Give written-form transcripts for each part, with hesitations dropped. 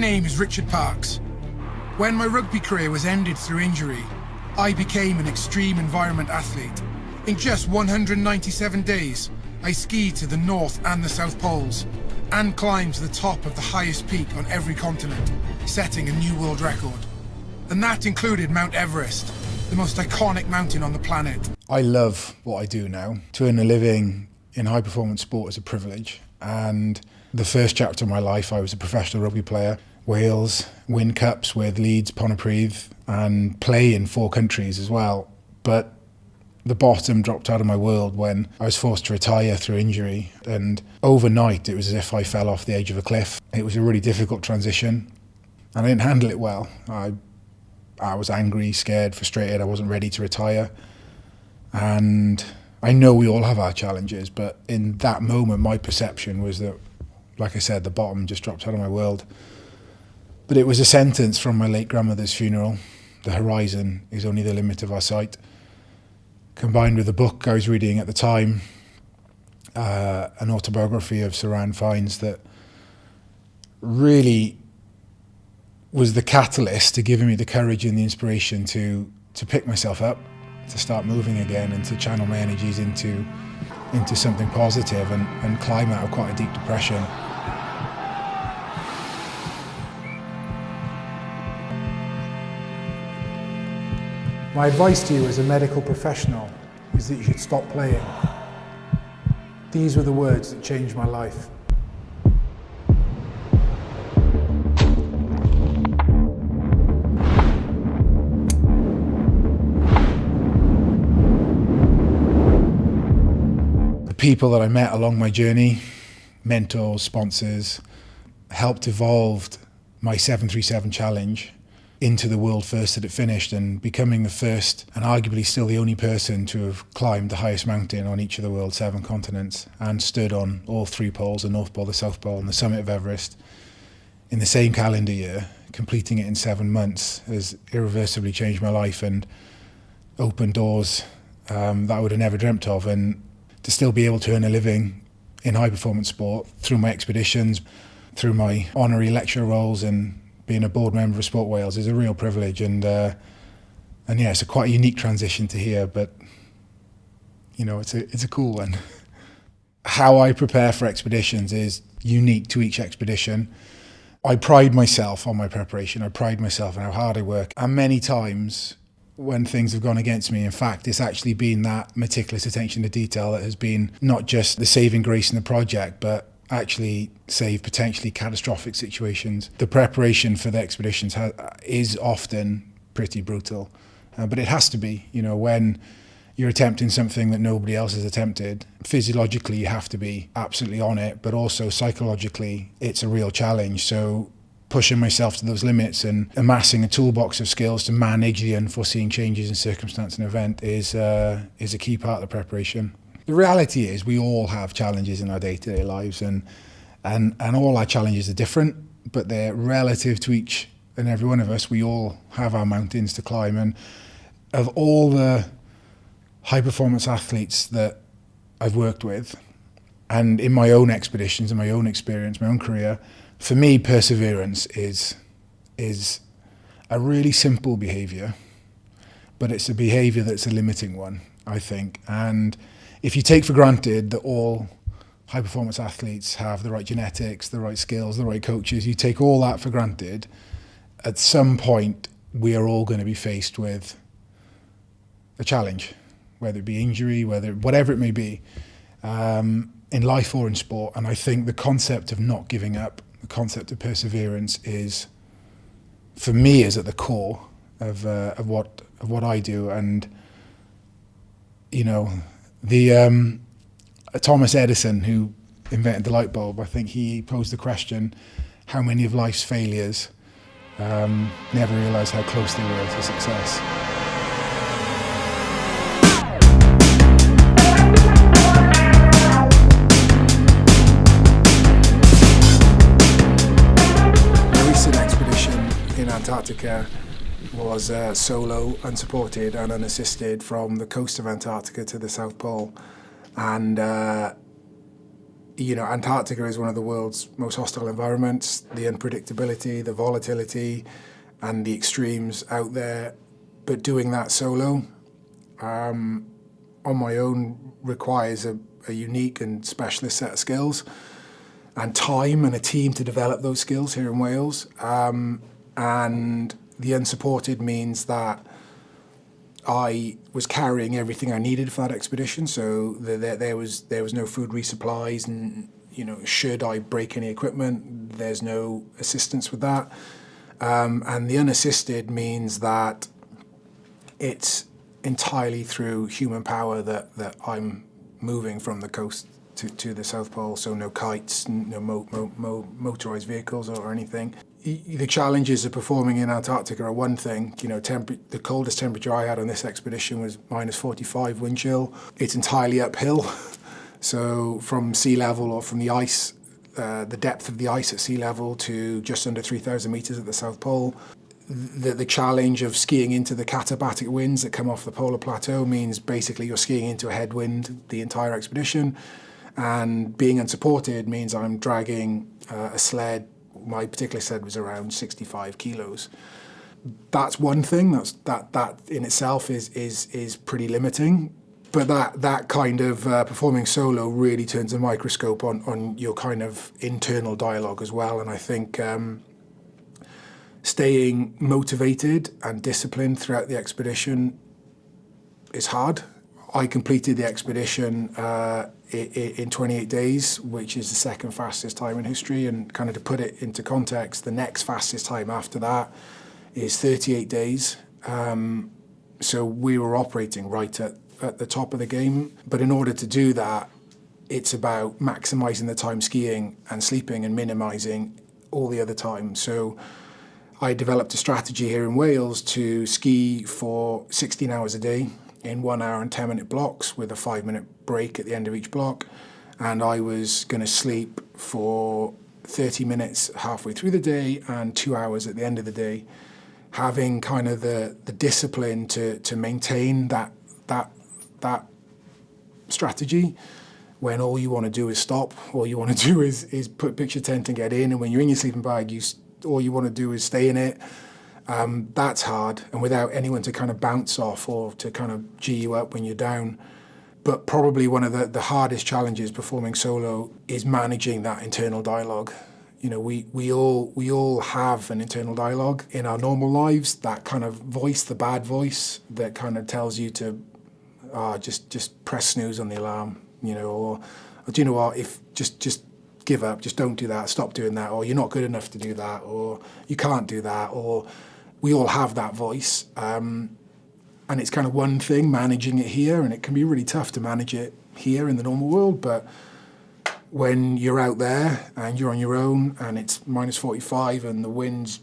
name is Richard Parkes. When my rugby career was ended through injury, I became an extreme environment athlete. In just 197 days, I skied to the North and the South Poles and climbed to the top of the highest peak on every continent, setting a new world record. And that included Mount Everest, the most iconic mountain on the planet. I love what I do now. To earn a living in high performance sport is a privilege. And the first chapter of my life, I was a professional rugby player. Wales, win cups with Leeds, Pontypridd, and play in 4 countries as well. But the bottom dropped out of my world when I was forced to retire through injury. And overnight, it was as if I fell off the edge of a cliff. It was a really difficult transition, and I didn't handle it well. I was angry, scared, frustrated. I wasn't ready to retire. And I know we all have our challenges, but in that moment, my perception was that, like I said, the bottom just dropped out of my world. But it was a sentence from my late grandmother's funeral: the horizon is only the limit of our sight, combined with a book I was reading at the time, an autobiography of Sir Rand Fiennes, that really was the catalyst to giving me the courage and the inspiration to pick myself up, to start moving again, and to channel my energies into something positive and climb out of quite a deep depression. My advice to you as a medical professional is that you should stop playing. These were the words that changed my life. The people that I met along my journey, mentors, sponsors, helped evolve my 737 challenge into the world first that it finished, and becoming the first and arguably still the only person to have climbed the highest mountain on each of the world's 7 continents and stood on all 3 poles, the North Pole, the South Pole and the summit of Everest in the same calendar year. Completing it in 7 months has irreversibly changed my life and opened doors that I would have never dreamt of. And to still be able to earn a living in high performance sport through my expeditions, through my honorary lecturer roles and being a board member of Sport Wales is a real privilege, and yeah, it's a quite a unique transition to here, but you know, it's a cool one. How I prepare for expeditions is unique to each expedition. I pride myself on my preparation. I pride myself on how hard I work, and many times when things have gone against me, in fact, it's actually been that meticulous attention to detail that has been not just the saving grace in the project, but actually save potentially catastrophic situations. The preparation for the expeditions is often pretty brutal, but it has to be. You know, when you're attempting something that nobody else has attempted, physiologically you have to be absolutely on it, but also psychologically it's a real challenge. So pushing myself to those limits and amassing a toolbox of skills to manage the unforeseen changes in circumstance and event is a key part of the preparation. The reality is we all have challenges in our day-to-day lives, and all our challenges are different, but they're relative to each and every one of us. We all have our mountains to climb, and of all the high-performance athletes that I've worked with, and in my own expeditions, in my own experience, my own career, for me, perseverance is a really simple behaviour, but it's a behaviour that's a limiting one, I think. And if you take for granted that all high-performance athletes have the right genetics, the right skills, the right coaches, you take all that for granted, at some point we are all going to be faced with a challenge, whether it be injury, whatever it may be, in life or in sport. And I think the concept of not giving up, the concept of perseverance is, for me, is at the core of what I do. And you know, the Thomas Edison, who invented the light bulb, I think he posed the question, how many of life's failures never realised how close they were to success? My recent expedition in Antarctica was solo, unsupported and unassisted from the coast of Antarctica to the South Pole. And Antarctica is one of the world's most hostile environments. The unpredictability, the volatility, and the extremes out there. But doing that solo, on my own, requires a unique and specialist set of skills and time and a team to develop those skills here in Wales. And the unsupported means that I was carrying everything I needed for that expedition, so there was no food resupplies, and should I break any equipment, there's no assistance with that. And the unassisted means that it's entirely through human power that I'm moving from the coast to the South Pole, so no kites, no motorised vehicles or anything. The challenges of performing in Antarctica are one thing. The coldest temperature I had on this expedition was minus 45 wind chill. It's entirely uphill. So from sea level, or from the ice, the depth of the ice at sea level, to just under 3,000 metres at the South Pole. The challenge of skiing into the katabatic winds that come off the polar plateau means basically you're skiing into a headwind the entire expedition. And being unsupported means I'm dragging a sled. My particular sled was around 65 kilos. That's one thing. That in itself is pretty limiting. But that kind of performing solo really turns a microscope on your kind of internal dialogue as well. And I think staying motivated and disciplined throughout the expedition is hard. I completed the expedition in 28 days, which is the second fastest time in history. And kind of to put it into context, the next fastest time after that is 38 days. So we were operating right at the top of the game. But in order to do that, it's about maximising the time skiing and sleeping and minimising all the other time. So I developed a strategy here in Wales to ski for 16 hours a day in 1 hour and 10-minute blocks with a 5-minute break at the end of each block. And I was going to sleep for 30 minutes halfway through the day and 2 hours at the end of the day, having kind of the discipline to maintain that strategy when all you want to do is stop. All you want to do is pitch your tent and get in. And when you're in your sleeping bag, all you want to do is stay in it. That's hard, and without anyone to kind of bounce off or to kind of G you up when you're down. But probably one of the hardest challenges performing solo is managing that internal dialogue. We all have an internal dialogue in our normal lives, that kind of voice, the bad voice that kind of tells you to just press snooze on the alarm, or do you know what, if just give up, just don't do that, stop doing that, or you're not good enough to do that, or you can't do that, or we all have that voice. And it's kind of one thing managing it here, and it can be really tough to manage it here in the normal world. But when you're out there and you're on your own and it's minus 45 and the wind's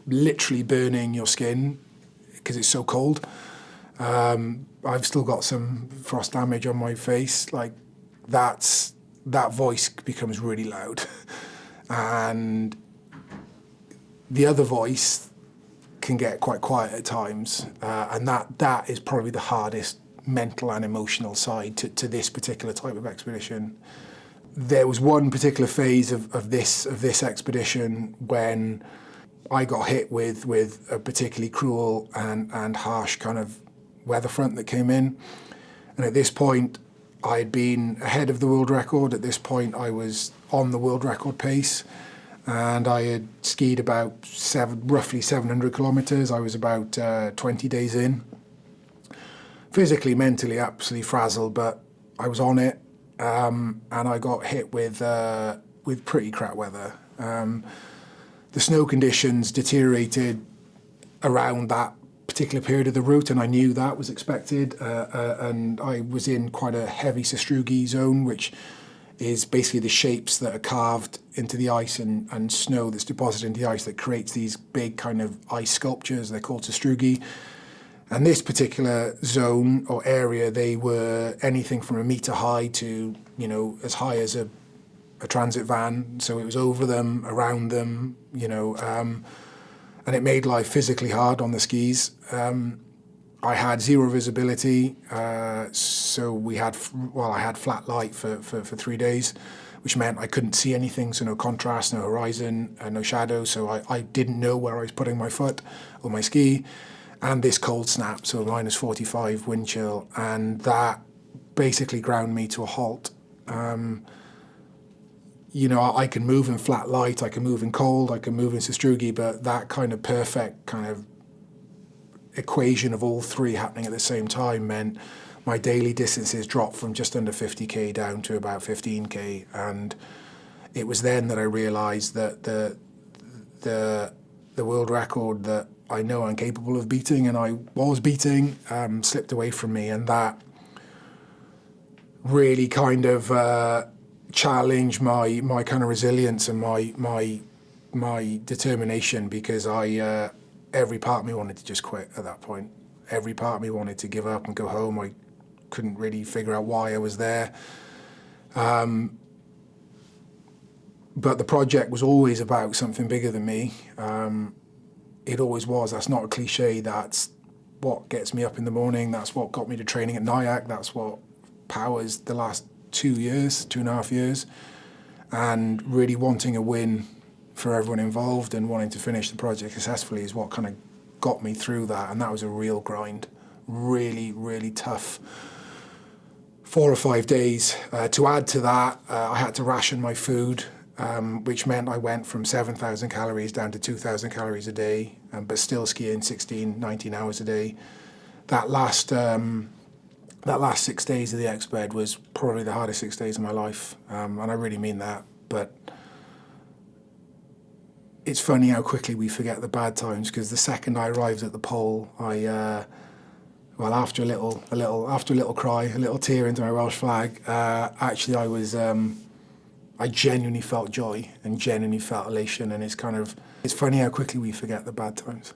literally burning your skin because it's so cold, I've still got some frost damage on my face, like that voice becomes really loud. And the other voice can get quite quiet at times, and that is probably the hardest mental and emotional side to this particular type of expedition. There was one particular phase of this expedition when I got hit with a particularly cruel and harsh kind of weather front that came in, and at this point I had been ahead of the world record. At this point I was on the world record pace, and I had skied about roughly 700 kilometres. I was about 20 days in. Physically, mentally, absolutely frazzled, but I was on it, and I got hit with pretty crap weather. The snow conditions deteriorated around that particular period of the route, and I knew that was expected, and I was in quite a heavy sastrugi zone, which is basically the shapes that are carved into the ice and snow that's deposited into the ice that creates these big kind of ice sculptures. They're called sastrugi. And this particular zone or area, they were anything from a metre high to, as high as a transit van. So it was over them, around them, and it made life physically hard on the skis. I had zero visibility, so I had flat light for 3 days, which meant I couldn't see anything, so no contrast, no horizon, no shadow, so I didn't know where I was putting my foot or my ski. And this cold snap, so minus 45 wind chill, and that basically ground me to a halt. You know, I can move in flat light, I can move in cold, I can move in sastrugi, but that kind of perfect kind of equation of all three happening at the same time meant my daily distances dropped from just under 50k down to about 15k, and it was then that I realised that the world record that I know I'm capable of beating, and I was beating, slipped away from me, and that really kind of challenged my kind of resilience and my determination, because every part of me wanted to just quit at that point. Every part of me wanted to give up and go home. I couldn't really figure out why I was there. But the project was always about something bigger than me. It always was. That's not a cliche. That's what gets me up in the morning. That's what got me to training at NIAC. That's what powers the last 2.5 years. And really wanting a win for everyone involved and wanting to finish the project successfully is what kind of got me through that. And that was a real grind. Really, really tough 4 or 5 days. To add to that, I had to ration my food, which meant I went from 7,000 calories down to 2,000 calories a day, but still skiing 16, 19 hours a day. That last 6 days of the X-Bed was probably the hardest 6 days of my life, and I really mean that. But it's funny how quickly we forget the bad times, because the second I arrived at the pole, after a little cry, a little tear into my Welsh flag, actually I genuinely felt joy and genuinely felt elation, and it's funny how quickly we forget the bad times.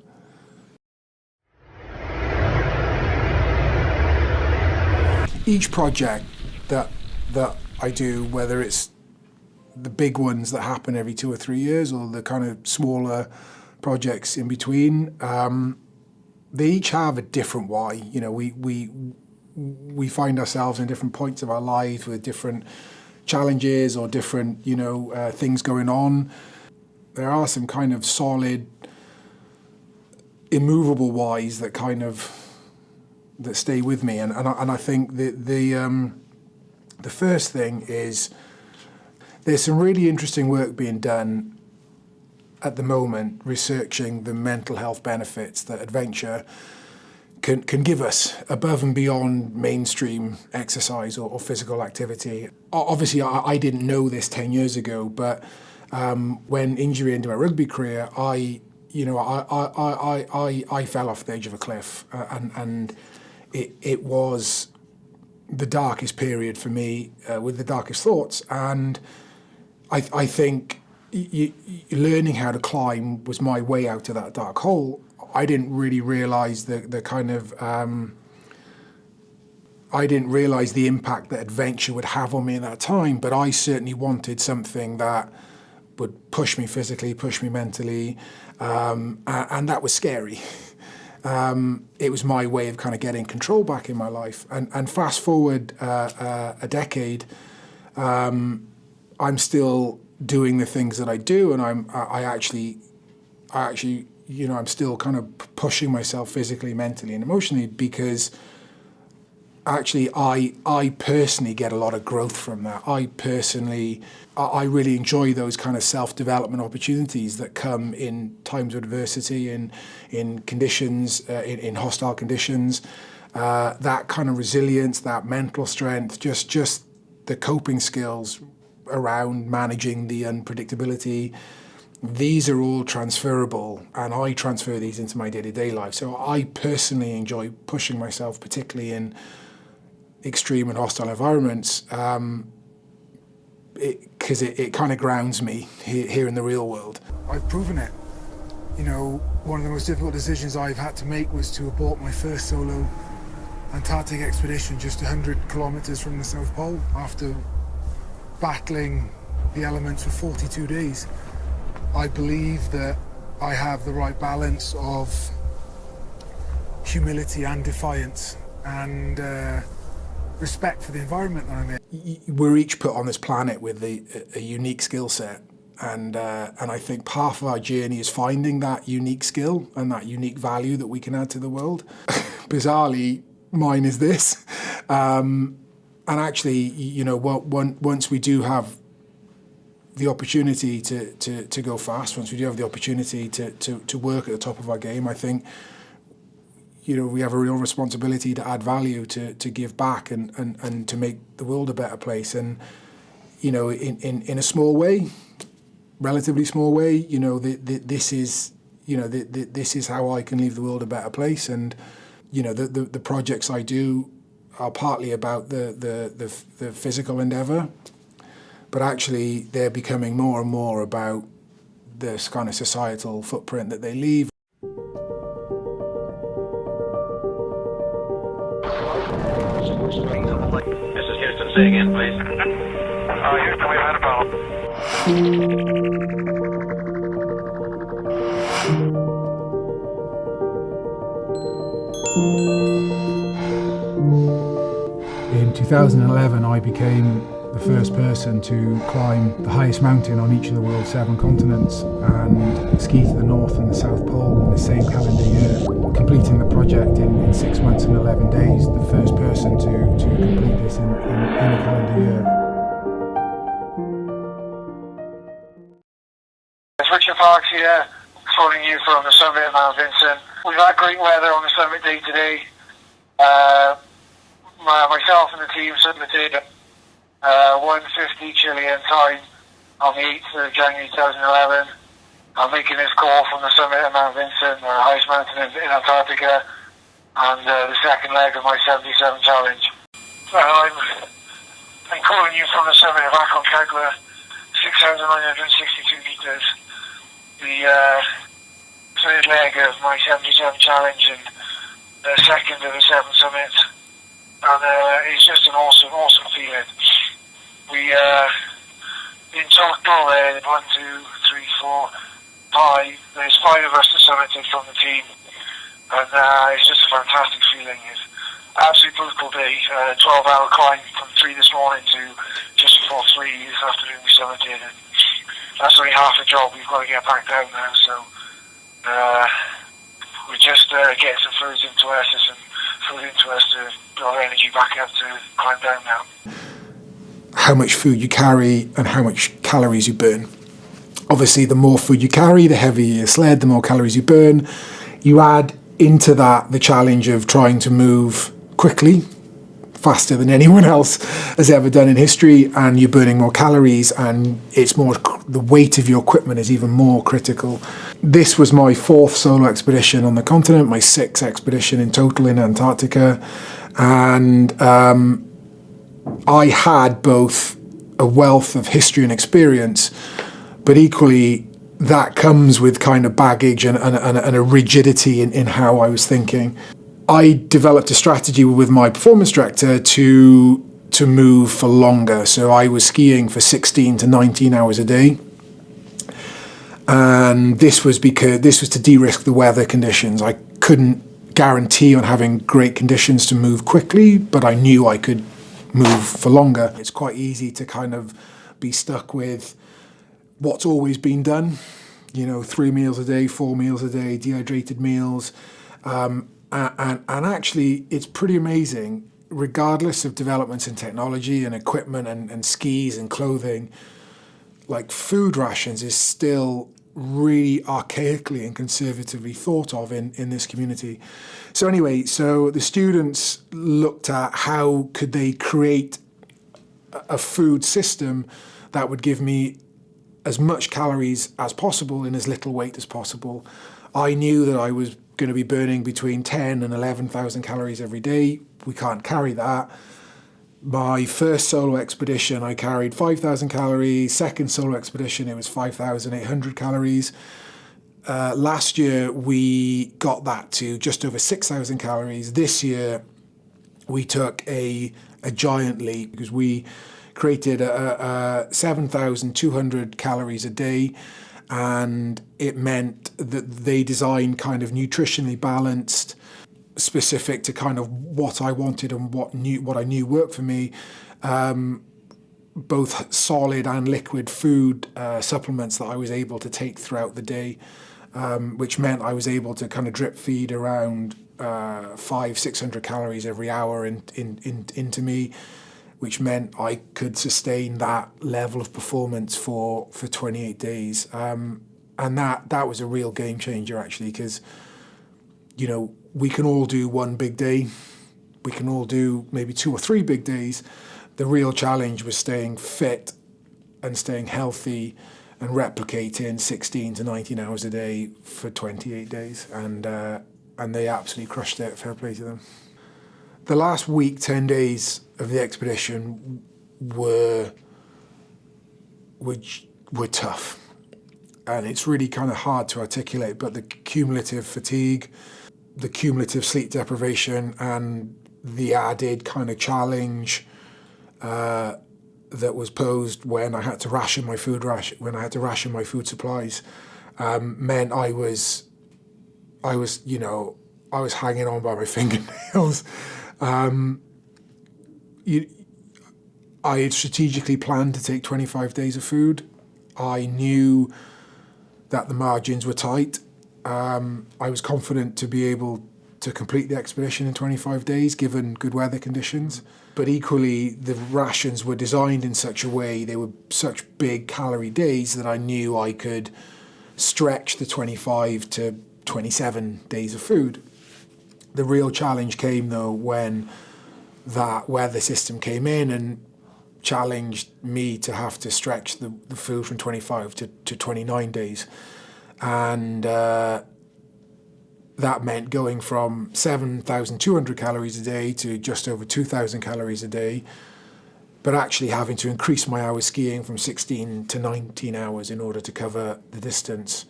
Each project that I do, whether it's the big ones that happen every 2 or 3 years or the kind of smaller projects in between, they each have a different why. You know, we find ourselves in different points of our lives with different challenges or different, things going on. There are some kind of solid, immovable whys that stay with me, and I think the first thing is there's some really interesting work being done at the moment researching the mental health benefits that adventure can give us above and beyond mainstream exercise or physical activity. Obviously, I didn't know this 10 years ago, but when injury ended my rugby career, I fell off the edge of a cliff, and it was the darkest period for me, with the darkest thoughts. And I think learning how to climb was my way out of that dark hole. I didn't really realise the impact that adventure would have on me at that time, but I certainly wanted something that would push me physically, push me mentally, and that was scary. It was my way of kind of getting control back in my life. And fast forward a decade, I'm still doing the things that I do, and I'm still kind of pushing myself physically, mentally, and emotionally, because actually I personally get a lot of growth from that. I really enjoy those kind of self-development opportunities that come in times of adversity, in conditions, in hostile conditions. That kind of resilience, that mental strength, just the coping skills around managing the unpredictability. These are all transferable, and I transfer these into my day-to-day life. So I personally enjoy pushing myself, particularly in extreme and hostile environments, because it kind of grounds me here in the real world. I've proven it. You know, one of the most difficult decisions I've had to make was to abort my first solo Antarctic expedition just 100 kilometers from the South Pole after battling the elements for 42 days. I believe that I have the right balance of humility and defiance and respect for the environment that I'm in. We're each put on this planet with a unique skill set, and I think part of our journey is finding that unique skill and that unique value that we can add to the world. Bizarrely, mine is this. And actually, you know, once we do have the opportunity to go fast, once we do have the opportunity to work at the top of our game, I think, you know, we have a real responsibility to add value, to give back and to make the world a better place. And, you know, in a small way, relatively small way, you know, this is how I can leave the world a better place. And, you know, the projects I do are partly about the physical endeavour, but actually they're becoming more and more about this kind of societal footprint that they leave. This is Houston. Say again, please. Houston, we've had a problem. In 2011, I became the first person to climb the highest mountain on each of the world's 7 continents and ski to the North and the South Pole in the same calendar year, completing the project in 6 months and 11 days, the first person to complete this in a calendar year. It's Richard Parks here, phoning you from the summit of Mount Vincent. We've had great weather on the summit day today. Myself and the team submitted 1:50 Chilean time on the 8th of January 2011. I'm making this call from the summit of Mount Vincent, the highest mountain in Antarctica, and the second leg of my 77 challenge. I'm calling you from the summit of Aconcagua, 6,962 metres. The third leg of my 77 challenge and the second of the 7 summits. And it's just an awesome feeling. We, in total, 1, 2, 3, 4, 5, there's 5 of us that summited from the team. And it's just a fantastic feeling. It's an absolutely brutal day. 12-hour climb from 3 this morning to just before 3 this afternoon we summited. And that's only half the job. We've got to get back down now. So we're just getting some food into us and some food into us to build our energy back up to climb down now. How much food you carry and how much calories you burn. Obviously, the more food you carry, the heavier your sled, the more calories you burn. You add into that the challenge of trying to move quickly, faster than anyone else has ever done in history, and you're burning more calories, and it's more, the weight of your equipment is even more critical. This was my 4th solo expedition on the continent, my 6th expedition in total in Antarctica, and I had both a wealth of history and experience, but equally that comes with kind of baggage and a rigidity in how I was thinking. I developed a strategy with my performance director to move for longer. So I was skiing for 16 to 19 hours a day. And this was to de-risk the weather conditions. I couldn't guarantee on having great conditions to move quickly, but I knew I could move for longer. It's quite easy to kind of be stuck with what's always been done, you know, 3 meals a day, 4 meals a day, dehydrated meals. And actually, it's pretty amazing, regardless of developments in technology and equipment and skis and clothing, like food rations is still really archaically and conservatively thought of in this community. So anyway, so the students looked at how could they create a food system that would give me as much calories as possible in as little weight as possible. I knew that I was going to be burning between 10 and 11,000 calories every day. We can't carry that. My first solo expedition, I carried 5,000 calories. Second solo expedition, it was 5,800 calories. Last year, we got that to just over 6,000 calories. This year, we took a giant leap because we created 7,200 calories a day, and it meant that they designed kind of nutritionally balanced specific to kind of what I wanted and what I knew worked for me. Both solid and liquid food supplements that I was able to take throughout the day, which meant I was able to kind of drip feed around 500-600 calories every hour into me, which meant I could sustain that level of performance for 28 days. And that was a real game changer, actually, because, you know, we can all do one big day. We can all do maybe 2 or 3 big days. The real challenge was staying fit and staying healthy and replicating 16 to 19 hours a day for 28 days. And they absolutely crushed it. Fair play to them. The last week, 10 days of the expedition were tough. And it's really kind of hard to articulate, but the cumulative fatigue, the cumulative sleep deprivation, and the added kind of challenge that was posed when I had to ration my food supplies, meant I was hanging on by my fingernails. I had strategically planned to take 25 days of food. I knew that the margins were tight. I was confident to be able to complete the expedition in 25 days, given good weather conditions. But equally, the rations were designed in such a way, they were such big calorie days that I knew I could stretch the 25 to 27 days of food. The real challenge came, though, when that weather system came in and challenged me to have to stretch the food from 25 to 29 days. And that meant going from 7,200 calories a day to just over 2,000 calories a day, but actually having to increase my hours skiing from 16 to 19 hours in order to cover the distance.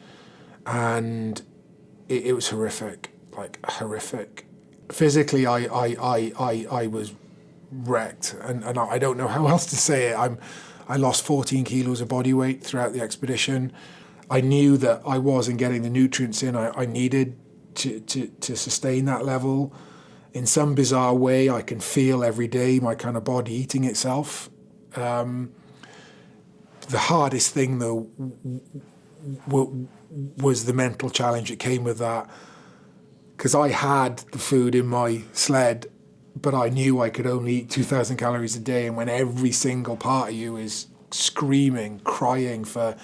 And it was horrific, like horrific. Physically, I was wrecked, and I don't know how else to say it. I lost 14 kilos of body weight throughout the expedition. I knew that I wasn't getting the nutrients in I needed to sustain that level. In some bizarre way, I can feel every day my kind of body eating itself. The hardest thing, though, was the mental challenge that came with that, because I had the food in my sled, but I knew I could only eat 2,000 calories a day, and when every single part of you is screaming, crying for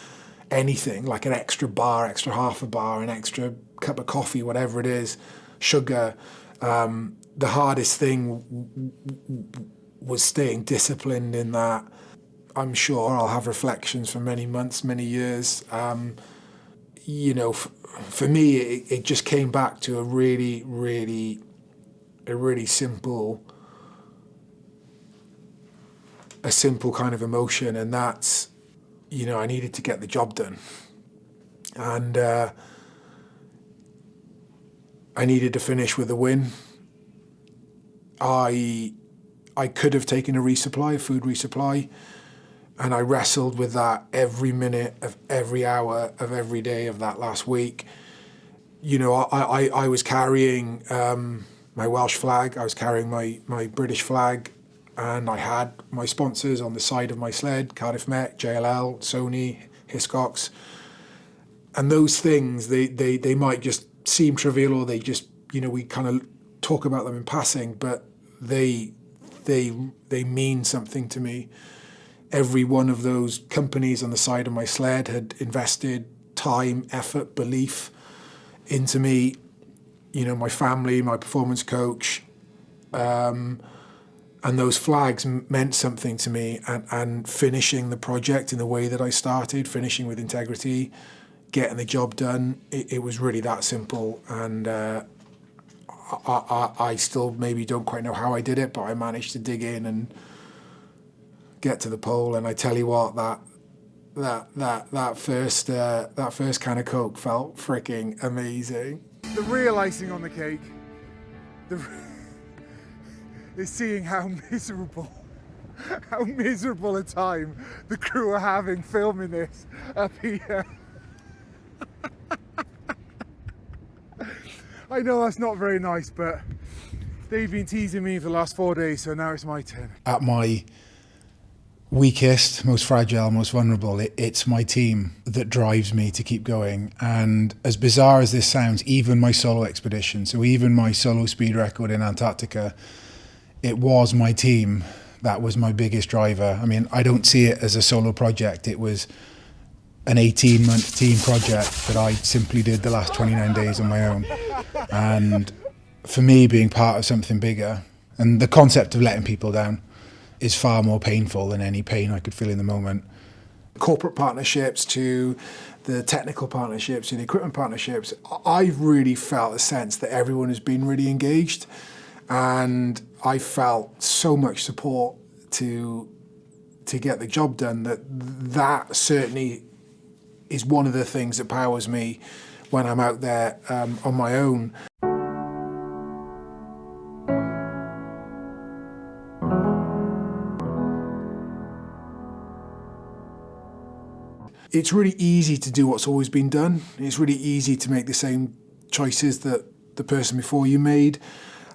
anything, like an extra bar, extra half a bar, an extra cup of coffee, whatever it is, sugar, the hardest thing was staying disciplined in that. I'm sure I'll have reflections for many months, many years. For me, it just came back to a really simple kind of emotion, and that's, I needed to get the job done. And I needed to finish with a win. I could have taken a food resupply, and I wrestled with that every minute of every hour of every day of that last week. I was carrying my Welsh flag, I was carrying my British flag, and I had my sponsors on the side of my sled, Cardiff Met, JLL, Sony, Hiscox. And those things, they might just seem trivial, or they just, we kind of talk about them in passing, but they mean something to me. Every one of those companies on the side of my sled had invested time, effort, belief into me. My family, my performance coach, and those flags meant something to me. And finishing the project in the way that I started, finishing with integrity, getting the job done, it was really that simple. And I still maybe don't quite know how I did it, but I managed to dig in and get to the pole. And I tell you what, that first can of Coke felt freaking amazing. The real icing on the cake is seeing how miserable a time the crew are having filming this up here. I know that's not very nice, but they've been teasing me for the last 4 days, so now it's my turn. At my weakest, most fragile, most vulnerable, it's my team that drives me to keep going. And as bizarre as this sounds, even my solo expedition, so even my solo speed record in Antarctica, it was my team that was my biggest driver. I mean, I don't see it as a solo project. It was an 18-month team project that I simply did the last 29 days on my own. And for me, being part of something bigger, and the concept of letting people down is far more painful than any pain I could feel in the moment. Corporate partnerships to the technical partnerships to the equipment partnerships, I've really felt a sense that everyone has been really engaged, and I felt so much support to get the job done that certainly is one of the things that powers me when I'm out there on my own. It's really easy to do what's always been done. It's really easy to make the same choices that the person before you made.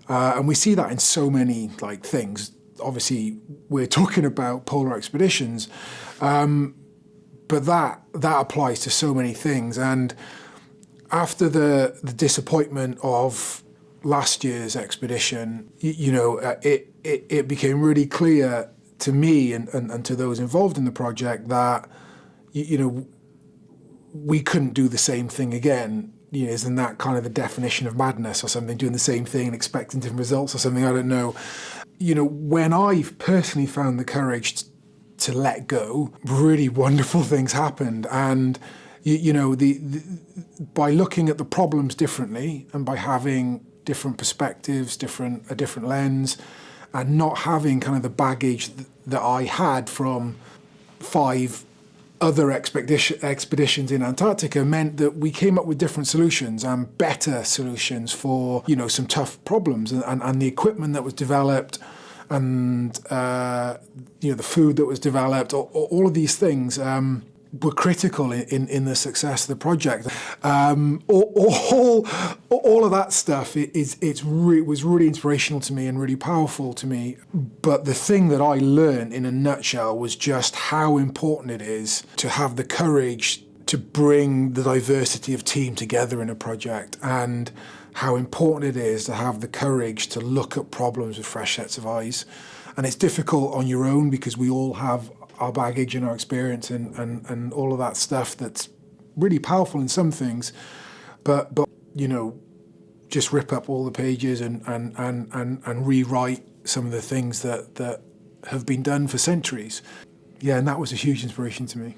And we see that in so many things. Obviously, we're talking about polar expeditions, but that applies to so many things. And after the disappointment of last year's expedition, it became really clear to me and to those involved in the project that we couldn't do the same thing again. Isn't that kind of the definition of madness or something, doing the same thing and expecting different results or something? I don't know. When I've personally found the courage to let go, really wonderful things happened. And, by looking at the problems differently and by having different perspectives, a different lens, and not having kind of the baggage that I had from 5 other expeditions in Antarctica, meant that we came up with different solutions and better solutions for some tough problems, and the equipment that was developed and the food that was developed, all of these things were critical in the success of the project. All of that stuff was really inspirational to me and really powerful to me. But the thing that I learned in a nutshell was just how important it is to have the courage to bring the diversity of team together in a project, and how important it is to have the courage to look at problems with fresh sets of eyes. And it's difficult on your own because we all have our baggage and our experience and all of that stuff that's really powerful in some things, but just rip up all the pages and rewrite some of the things that have been done for centuries. Yeah, and that was a huge inspiration to me.